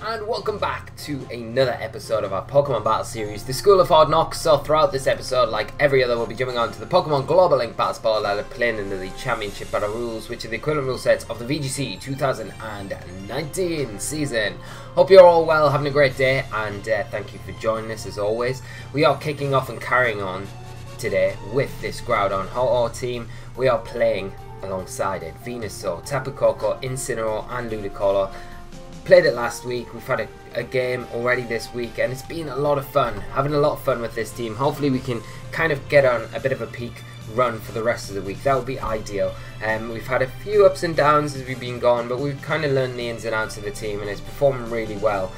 and welcome back to another episode of our Pokemon Battle Series, the School of Hard Knocks. So throughout this episode, like every other, we'll be jumping on to the Pokemon Global Link Battle Spotlight, playing into the Championship Battle Rules, which are the equivalent rule sets of the VGC 2019 season. Hope you're all well, having a great day, and thank you for joining us as always. We are kicking off and carrying on today with this Groudon Ho-Oh team. We are playing alongside it Venusaur, Tapu Koko, Incineroar and Ludicolo. Played it last week. We've had a game already this week and it's been a lot of fun, having a lot of fun with this team. Hopefully we can kind of get on a bit of a peak run for the rest of the week. That would be ideal. We've had a few ups and downs as we've been gone, but we've kind of learned the ins and outs of the team and it's performing really well.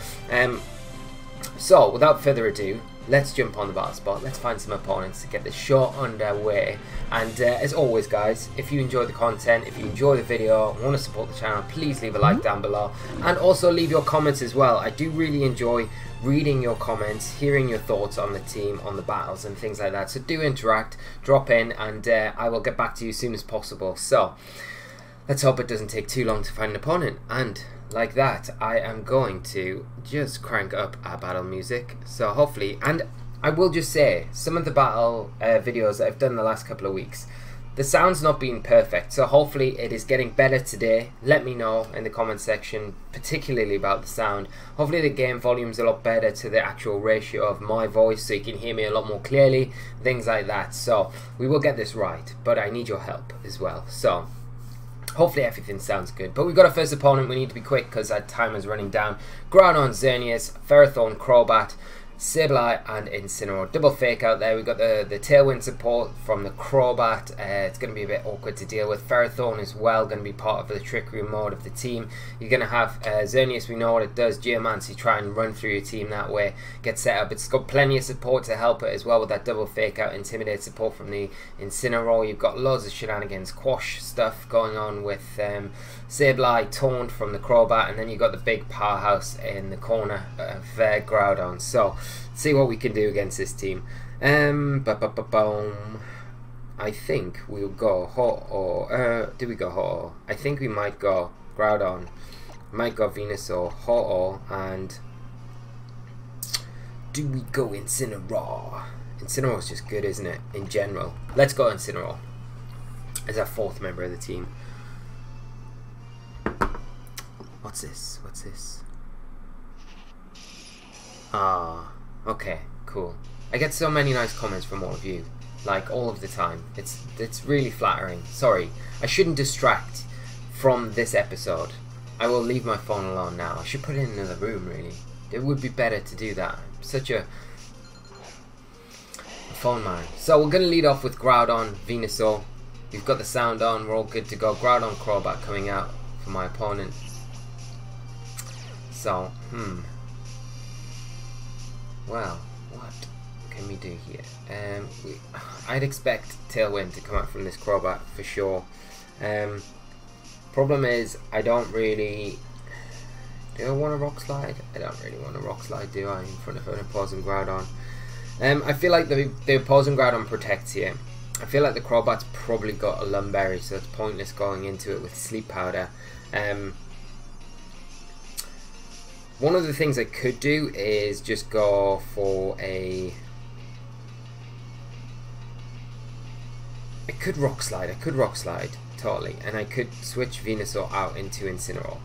So without further ado, let's jump on the battle spot. Let's find some opponents to get this show underway. And as always, guys, if you enjoy the content, if you enjoy the video, want to support the channel, please leave a like down below. And also leave your comments as well. I do really enjoy reading your comments, hearing your thoughts on the team, on the battles and things like that. So do interact, drop in, and I will get back to you as soon as possible. So let's hope it doesn't take too long to find an opponent. And like that, I am going to just crank up our battle music. So hopefully, and I will just say, some of the battle videos that I've done the last couple of weeks, the sound's not been perfect. So hopefully it is getting better today. Let me know in the comment section, particularly about the sound. Hopefully the game volume's a lot better to the actual ratio of my voice, so you can hear me a lot more clearly, things like that. So we will get this right, but I need your help as well. So hopefully everything sounds good. But we've got our first opponent. We need to be quick because our time is running down. Groudon, Xerneas, Ferrothorn, Crobat, Sableye and Incineroar. Double fake out there. We've got the Tailwind support from the Crobat. It's going to be a bit awkward to deal with. Ferrothorn as well, going to be part of the Trick Room mode of the team. You're going to have Xerneas, we know what it does. Geomancy, try and run through your team that way. Get set up. It's got plenty of support to help it as well with that double fake out. Intimidate support from the Incineroar. You've got loads of shenanigans, quash stuff going on with Sableye, Taunt from the Crobat. And then you've got the big powerhouse in the corner of Groudon. So see what we can do against this team. I think we'll go Ho-Oh. Do we go Ho-Oh? I think we might go Groudon. Might go Venusaur, Ho-Oh, and do we go Incineroar? Incineroar's just good, isn't it? In general. Let's go Incineroar as our fourth member of the team. What's this? What's this? Ah. Okay, cool. I get so many nice comments from all of you, like all of the time. It's really flattering. Sorry, I shouldn't distract from this episode. I will leave my phone alone now. I should put it in another room, really. It would be better to do that. I'm such a phone man. So we're going to lead off with Groudon, Venusaur. We've got the sound on. We're all good to go. Groudon, Crobat coming out for my opponent. So, well, what can we do here? I'd expect Tailwind to come out from this Crobat for sure. Problem is, I don't really... Do I want a Rock Slide? I don't really want a Rock Slide, do I? In front of an opposing Groudon. I feel like the opposing Groudon protects here. I feel like the Crobat's probably got a Lumberry, so it's pointless going into it with Sleep Powder. One of the things I could do is just go for a... I could Rock Slide, totally, and I could switch Venusaur out into Incineroar.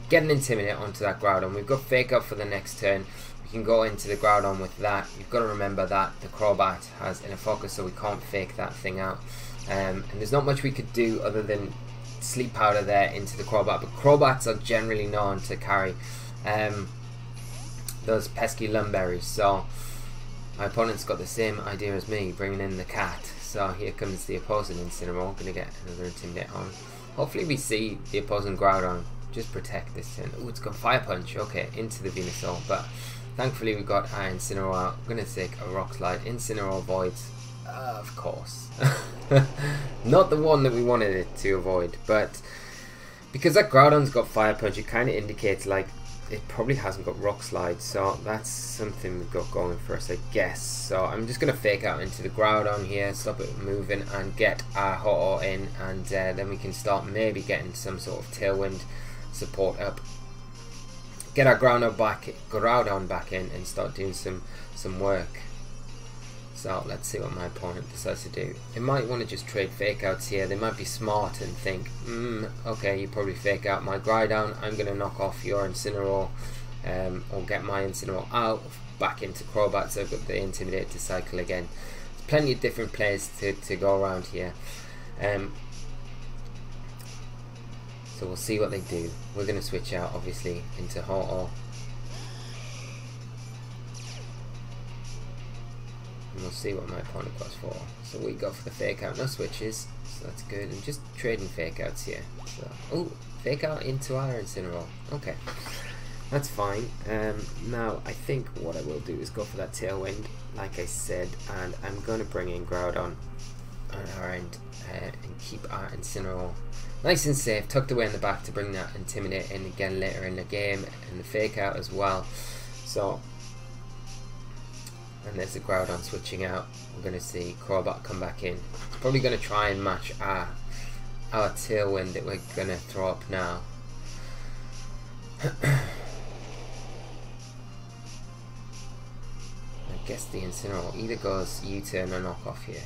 Get an Intimidate onto that Groudon. We've got Fake Up for the next turn. We can go into the Groudon with that. You've got to remember that the Crobat has Inner Focus, so we can't fake that thing out. And there's not much we could do other than Sleep Powder there into the Crobat, but Crobats are generally known to carry those pesky Lumberries, so my opponent's got the same idea as me, bringing in the cat. So here comes the opposing Incineroar, gonna get another Intimidate on. Hopefully we see the opposing Groudon just protect this turn. Oh, it's got Fire Punch, okay, into the Venusaur, but thankfully we got our Incineroar out. I'm gonna take a Rock Slide. Incineroar avoids, of course. Not the one that we wanted it to avoid, but because that Groudon's got Fire Punch, it kind of indicates like it probably hasn't got Rock Slide, so that's something we've got going for us, I guess. So I'm just going to fake out into the Groudon here, stop it moving and get our Ho-Oh in, and then we can start maybe getting some sort of Tailwind support up. get our Groudon back in and start doing some work. So let's see what my opponent decides to do. They might want to just trade fake outs here. They might be smart and think, okay, you probably fake out my Groudon, I'm going to knock off your Incineroar, or get my Incineroar out, back into Crobat, so I've got the Intimidate to cycle again. There's plenty of different plays to go around here. So we'll see what they do. We're going to switch out, obviously, into Ho-Oh. And we'll see what my opponent goes for. So we go for the fake out, no switches, so that's good. And just trading fake outs here. So, oh, fake out into our Incineroar. Okay, that's fine. Now I think what I will do is go for that Tailwind, like I said, and I'm going to bring in Groudon on our end and keep our Incineroar nice and safe, tucked away in the back to bring that Intimidate in again later in the game, and the fake out as well. So. And there's the Groudon switching out. We're going to see Crobat come back in. It's probably going to try and match our Tailwind that we're going to throw up now. I guess the Incineroar either goes U-turn or knock off here.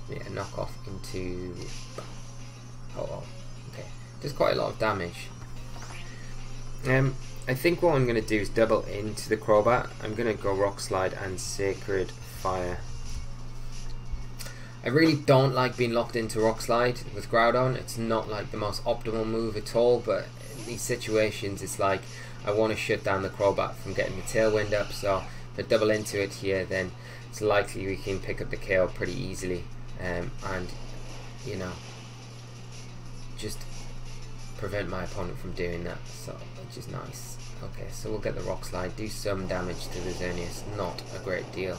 Yeah, knock off into... Oh, okay. Does quite a lot of damage. I think what I'm going to do is double into the Crobat. I'm going to go Rock Slide and Sacred Fire. I really don't like being locked into Rock Slide with Groudon. It's not like the most optimal move at all, but in these situations it's like I want to shut down the Crobat from getting the Tailwind up, so if I double into it here, then it's likely we can pick up the KO pretty easily, and you know, just prevent my opponent from doing that, so which is nice. Okay, so we'll get the Rock Slide, do some damage to the Xerneas, not a great deal,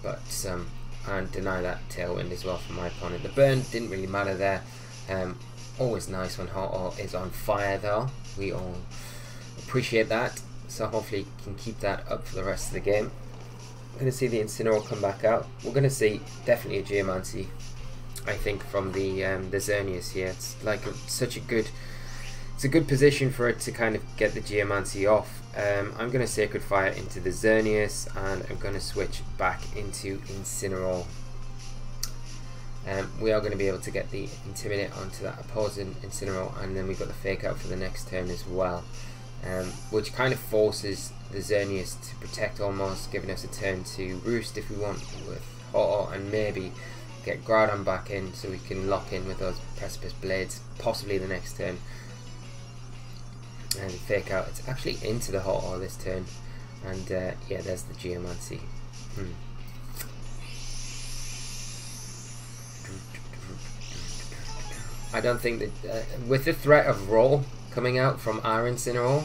but some, and deny that Tailwind as well from my opponent. The burn didn't really matter there. Always nice when Ho-Oh is on fire though, we all appreciate that, so hopefully can keep that up for the rest of the game. We're going to see the Incineroar come back out. We're going to see definitely a Geomancy, I think, from the Xerneas here. It's like such a good, it's a good position for it to kind of get the Geomancy off. I'm going to Sacred Fire into the Xerneas, and I'm going to switch back into Incineroar. We are going to be able to get the Intimidate onto that opposing Incineroar, and then we've got the fake out for the next turn as well, which kind of forces the Xerneas to protect almost, giving us a turn to roost if we want with Ho-Oh, and maybe get Groudon back in so we can lock in with those Precipice Blades possibly the next turn. And fake out, it's actually into the Ho-Oh this turn, and yeah, there's the Geomancy. I don't think that with the threat of Roll coming out from our Incineroar,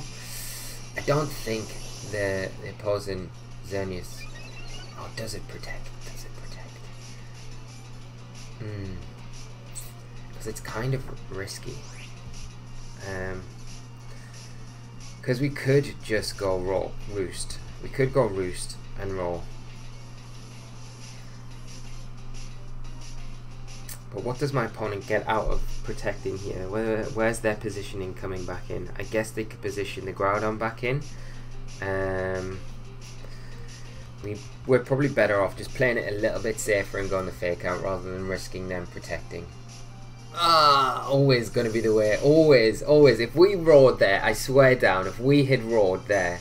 I don't think the opposing Xerneas, oh, does it protect? Does it protect? Because it's kind of risky. Because we could just go Roost. We could go Roost and Roll. But what does my opponent get out of protecting here? Where's their positioning coming back in? I guess they could position the Groudon back in. We're probably better off just playing it a little bit safer and going the fake out rather than risking them protecting. Always going to be the way. Always, always. If we roared there, I swear down, if we had roared there,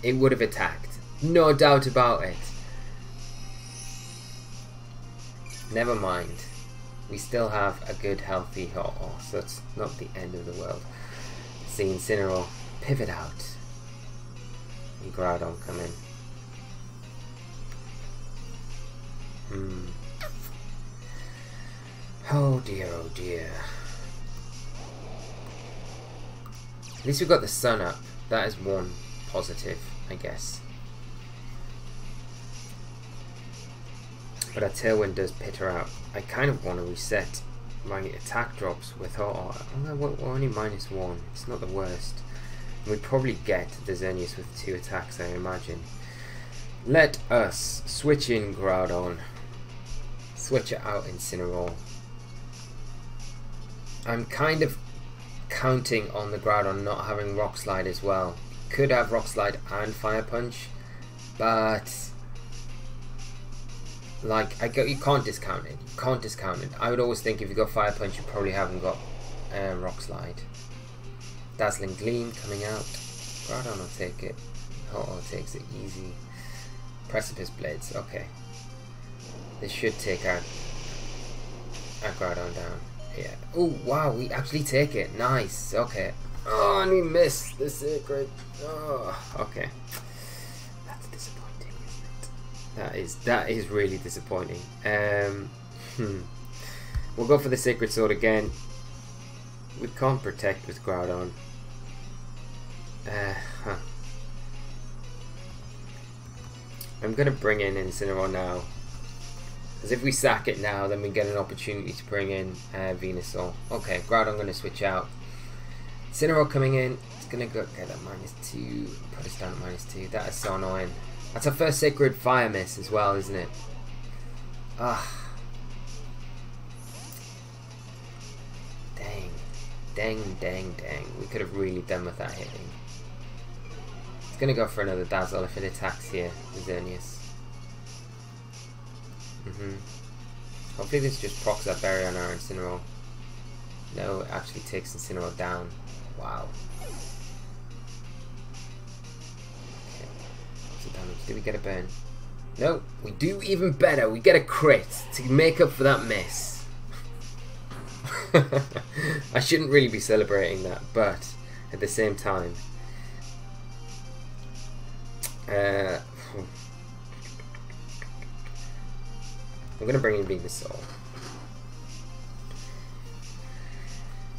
it would have attacked. No doubt about it. Never mind. We still have a good healthy Ho-Oh, so it's not the end of the world. See Incineroar pivot out. And Groudon come in. Oh dear, oh dear. At least we've got the sun up. That is one positive, I guess. But our Tailwind does pitter out. I kind of want to reset my attack drops with Ho-Oh. We're only -1. It's not the worst. We'd probably get the Xerneas with 2 attacks, I imagine. Let us switch in Groudon. Switch it out Incineroar. I'm kind of counting on the Groudon not having Rock Slide as well. Could have Rock Slide and Fire Punch, but like you can't discount it. You can't discount it. I would always think if you got Fire Punch, you probably haven't got Rock Slide. Dazzling Gleam coming out. Groudon will take it. Oh, takes it easy. Precipice Blades. Okay. This should take our Groudon down. Yeah. Oh wow, we actually take it. Nice. Okay. Oh, and we missed the secret. Oh, okay. That's disappointing, isn't it? That is really disappointing. We'll go for the Sacred Sword again. We can't protect with Groudon. I'm gonna bring in Incineroar now, because if we sack it now, then we get an opportunity to bring in Venusaur. Okay, Groudon gonna switch out. Incineroar coming in. It's gonna go get that -2. Put us down at -2. That is so annoying. That's our first Sacred Fire miss as well, isn't it? Ah. Dang. We could have really done with that hitting. It's gonna go for another Dazzle if it attacks here, Xerneas. Hopefully this just procs that berry on our Incineroar. No, it actually takes Incineroar down. Wow. Okay. What's the damage? Do we get a burn? No, we do even better. We get a crit to make up for that miss. I shouldn't really be celebrating that, but at the same time, I'm gonna bring in Venusaur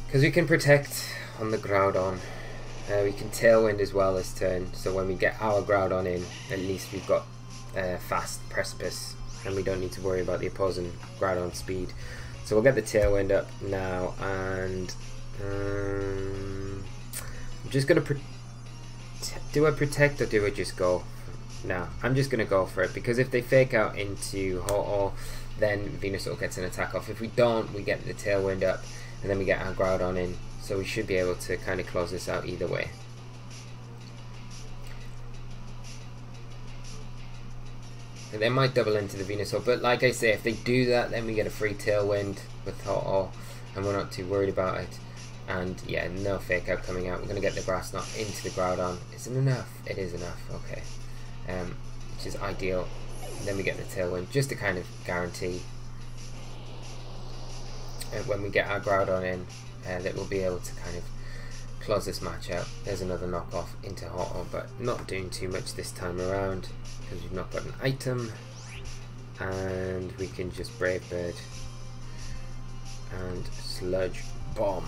because we can protect on the Groudon. We can Tailwind as well this turn, so when we get our Groudon in, at least we've got fast Precipice, and we don't need to worry about the opposing Groudon speed. So we'll get the Tailwind up now, and I'm just gonna do I protect or do I just go? No, I'm just gonna go for it, because if they fake out into Ho-Oh, then Venusaur gets an attack off. If we don't, we get the Tailwind up, and then we get our Groudon in. So we should be able to kind of close this out either way. They might double into the Venusaur, but like I say, if they do that, then we get a free Tailwind with Ho-Oh, and we're not too worried about it. And yeah, no fake out coming out. We're going to get the Grass Knot into the Groudon. Is it enough? It is enough, okay. Which is ideal. And then we get the Tailwind, just to kind of guarantee when we get our Groudon in, that we'll be able to kind of close this match out. There's another knockoff into Ho-Oh, but not doing too much this time around, because we've not got an item, and we can just Brave Bird and Sludge Bomb.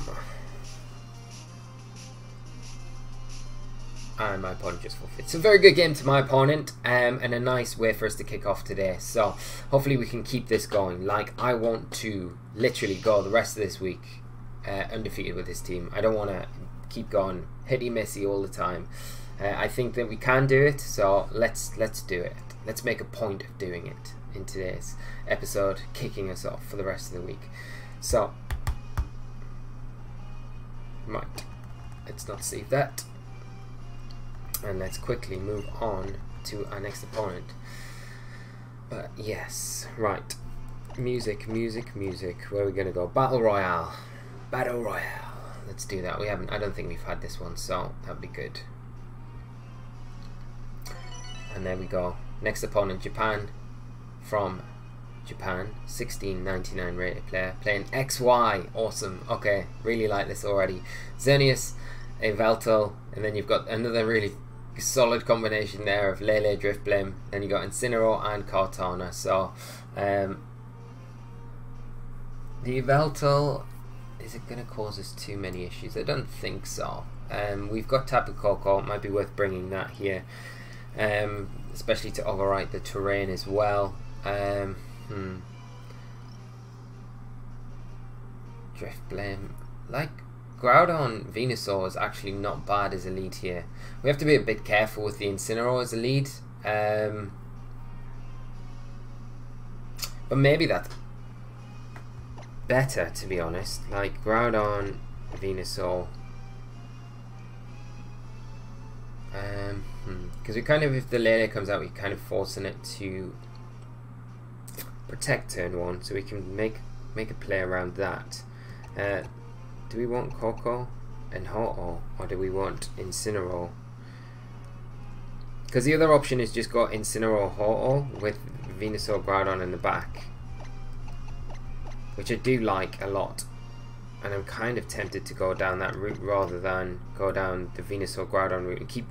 And my opponent just forfeits. So very good game to my opponent, and a nice way for us to kick off today. So hopefully we can keep this going. Like, I want to literally go the rest of this week undefeated with this team. I don't want to keep going hitty missy all the time. I think that we can do it, so let's do it. Let's make a point of doing it in today's episode, kicking us off for the rest of the week. So, right, let's not save that, and let's quickly move on to our next opponent. But yes, right, music. Where are we gonna go? Battle Royale. Let's do that. I don't think we've had this one, so that'd be good. And there we go. Next opponent, Japan. From Japan, 1699 rated player, playing XY. Awesome. Okay, really like this already. Xerneas, a Veltal, and then you've got another really solid combination there of Lele, Driftblim. Then you got Incineroar and Kartana. So the Veltal, is it going to cause us too many issues? I don't think so. We've got Tapu Koko. It might be worth bringing that here, especially to overwrite the terrain as well. Driftblim. Like, Groudon Venusaur is actually not bad as a lead here. We have to be a bit careful with the Incineroar as a lead. But maybe that's better, to be honest. Like, Groudon Venusaur Because we kind of, if the Lele comes out, we're kind of forcing it to protect turn 1, so we can make a play around that. Do we want Coco and Ho-Oh, or do we want Incineroar? Because the other option is just go Incineroar Ho-Oh with Venusaur Groudon in the back, which I do like a lot, and I'm kind of tempted to go down that route rather than go down the Venusaur Groudon route and keep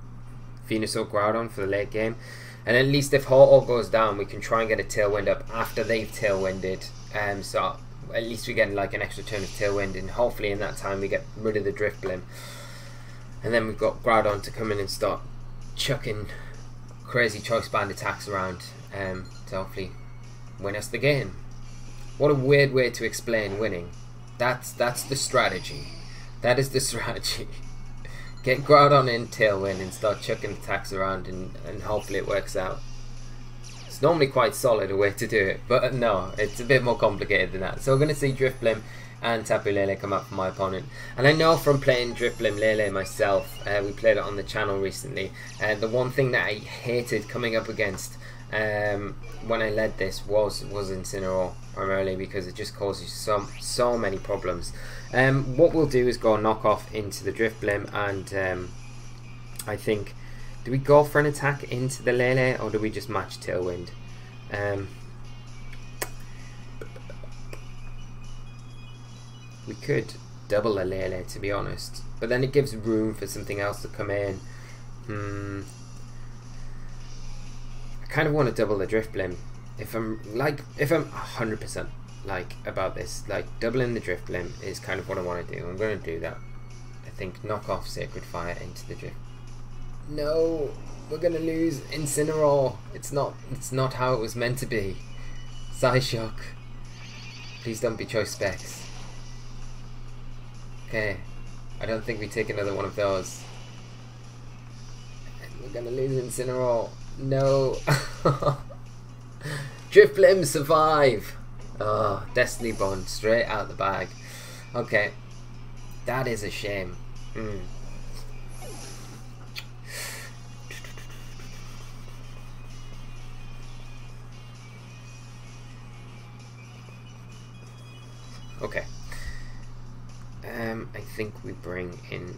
Venusaur Groudon for the late game. And at least if Ho-Oh goes down, we can try and get a Tailwind up after they've Tailwinded, so at least we get like an extra turn of Tailwind, and hopefully in that time we get rid of the Drifblim, and then we've got Groudon to come in and start chucking crazy choice band attacks around to hopefully win us the game. What a weird way to explain winning. That's the strategy. That is the strategy. Get Groudon in Tailwind and start chucking attacks around, and hopefully it works out. It's normally quite solid a way to do it, but no, it's a bit more complicated than that. So we're going to see Drifblim and Tapu Lele come out for my opponent. And I know from playing Drifblim Lele myself, we played it on the channel recently, the one thing that I hated coming up against when I led this was Incineroar, primarily because it just causes so many problems. What we'll do is go knock off into the Drifblim, and I think, do we go for an attack into the Lele, or do we just match Tailwind? We could double a Lele, to be honest, but then it gives room for something else to come in. I kind of want to double the Drifblim. If I'm 100% like about this, like doubling the Drifblim is kind of what I want to do. I'm going to do that. I think knock off Sacred Fire into the Drift. No, we're going to lose Incineroar. It's not how it was meant to be. SOHK. Please don't be Choice Specs. Okay, I don't think we take another one of those. We're going to lose Incineroar. No. Drifblim survive. Oh, Destiny Bond straight out the bag. Okay, that is a shame. Okay. I think we bring in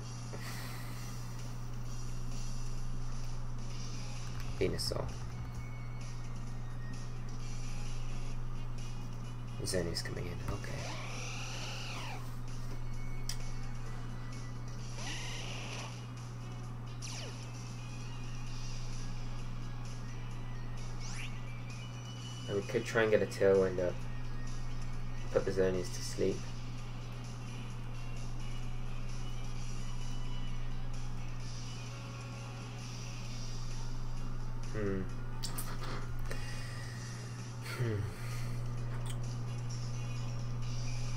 Venusaur. Xerneas coming in, okay. And we could try and get a Tailwind up. Put the Xerneas to sleep.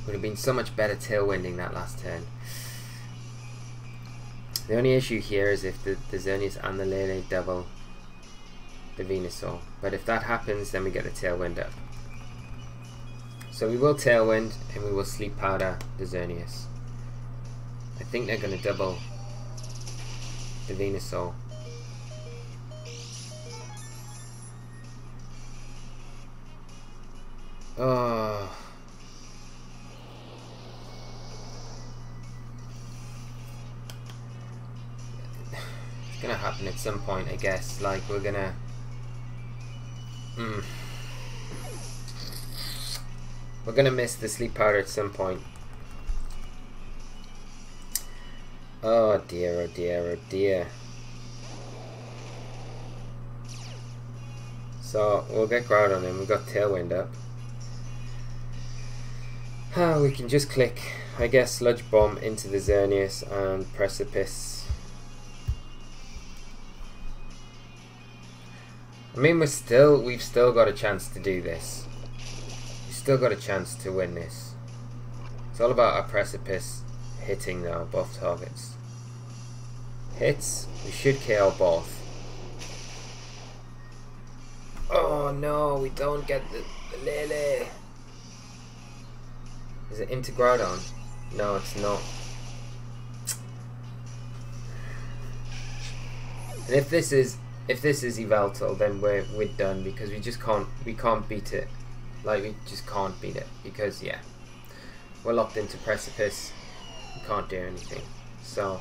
Would have been so much better Tailwinding that last turn. The only issue here is if the Xerneas and the Lele double the Venusaur. But if that happens, then we get the Tailwind up. So we will Tailwind and we will Sleep Powder the Xerneas. I think they're going to double the Venusaur. Oh. It's gonna happen at some point, I guess. Like, we're gonna... We're gonna miss the Sleep Powder at some point. Oh dear, oh dear, oh dear. So, we'll get Groudon in. We've got Tailwind up. We can just click, I guess, Sludge Bomb into the Xerneas and Precipice. I mean, we've still got a chance to do this. We've still got a chance to win this. It's all about our Precipice hitting though, both targets. Hits, we should KO both. Oh no, we don't get the Lele. Is it into Groudon? No, it's not. And if this is if this is Yveltal, then we're done, because we can't beat it. Like, we just can't beat it, because yeah, we're locked into Precipice. We can't do anything. So,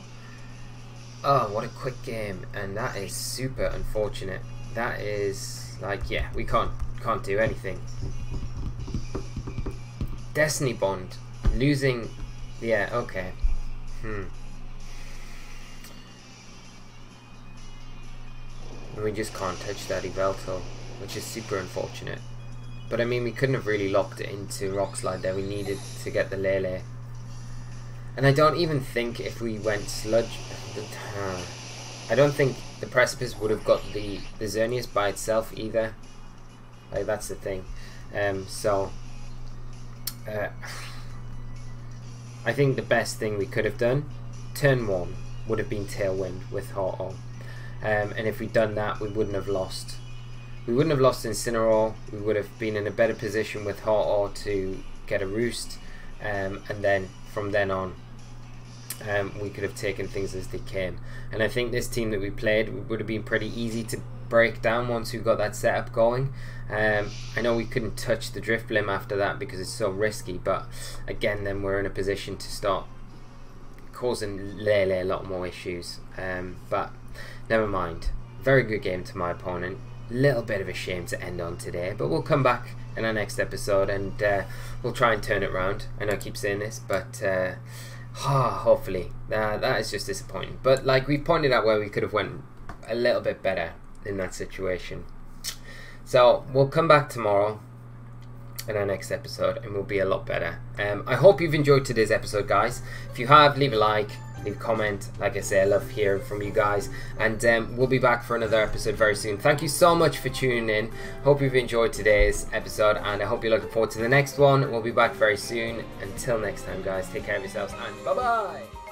oh, what a quick game, and that is super unfortunate. That is like, yeah, we can't do anything. Destiny Bond losing, yeah, okay. And we just can't touch that Yveltal, which is super unfortunate. But I mean, we couldn't have really locked it into Rock Slide there. We needed to get the Lele. And I don't even think if we went Sludge, I don't think the Precipice would have got the Xerneas by itself either. Like, that's the thing. I think the best thing we could have done, turn 1, would have been Tailwind with Ho-Oh. And if we'd done that, we wouldn't have lost. We wouldn't have lost Incineroar. We would have been in a better position with Ho-Oh to get a Roost. And then, from then on, we could have taken things as they came. And I think this team that we played would have been pretty easy to break down once we got that setup going. I know we couldn't touch the Drifblim after that because it's so risky, but again, then we're in a position to start causing Lele a lot more issues. But never mind. Very good game to my opponent. Little bit of a shame to end on today, but we'll come back in our next episode and we'll try and turn it around. I know I keep saying this, but hopefully. That is just disappointing. But like we pointed out where we could have went a little bit better in that situation. So we'll come back tomorrow in our next episode and we'll be a lot better. I hope you've enjoyed today's episode, guys. If you have, leave a like, leave a comment. Like I say, I love hearing from you guys, and we'll be back for another episode very soon. Thank you so much for tuning in. Hope you've enjoyed today's episode, and I hope you're looking forward to the next one. We'll be back very soon. Until next time, guys, take care of yourselves and bye bye.